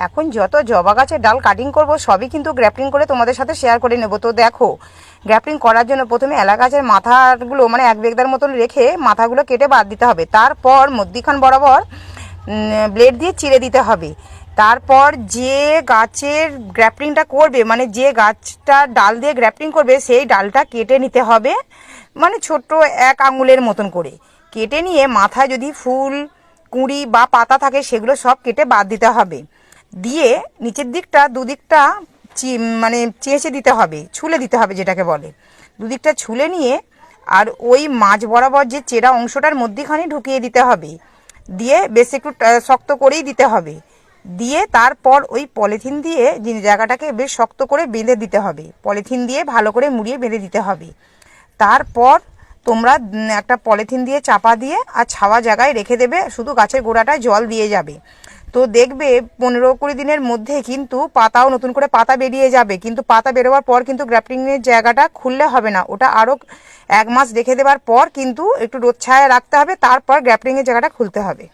এখন যত জবা গাছের ডাল কাটিং করব সবই কিন্তু গ্রাফটিং করে তোমাদের সাথে শেয়ার করে নেব। তো দেখো, গ্রাফটিং করার জন্য প্রথমে এলা গাছের মাথাগুলো মানে এক বেগদার মতন রেখে মাথাগুলো কেটে বাদ দিতে হবে। তারপর মধ্যিখান বরাবর ব্লেড দিয়ে চিড়ে দিতে হবে। তারপর যে গাছের গ্রাফটিংটা করবে, মানে যে গাছটা ডাল দিয়ে গ্রাফটিং করবে, সেই ডালটা কেটে নিতে হবে, মানে ছোট্ট 1 আঙুলের মতন করে কেটে নিয়ে মাথায় যদি ফুল কুঁড়ি বা পাতা থাকে সেগুলো সব কেটে বাদ দিতে হবে। দিয়ে নিচের দিকটা দুদিকটা মানে চেঁচে দিতে হবে, ছুলে দিতে হবে যেটাকে বলে। দুদিকটা ছুলে নিয়ে আর ওই মাঝ বরাবর যে চেরা অংশটার মধ্যেখানে ঢুকিয়ে দিতে হবে। দিয়ে বেশ একটু শক্ত করেই দিতে হবে। দিয়ে তারপর ওই পলিথিন দিয়ে জায়গাটাকে বেশ শক্ত করে বেঁধে দিতে হবে। পলিথিন দিয়ে ভালো করে মুড়িয়ে বেঁধে দিতে হবে। তারপর তোমরা একটা পলিথিন দিয়ে চাপা দিয়ে আর ছাওয়া জায়গায় রেখে দেবে, শুধু গাছের গোড়াটায় জল দিয়ে যাবে। তো দেখবে 15-20 দিনের মধ্যে কিন্তু পাতাও নতুন করে পাতা বেরিয়ে যাবে। কিন্তু পাতা বেরোবার পর কিন্তু গ্রাফটিংয়ের জায়গাটা খুললে হবে না, ওটা আরও 1 মাস রেখে দেওয়ার পর কিন্তু একটু রোদ ছায়া রাখতে হবে, তারপর গ্রাফটিংয়ের জায়গাটা খুলতে হবে।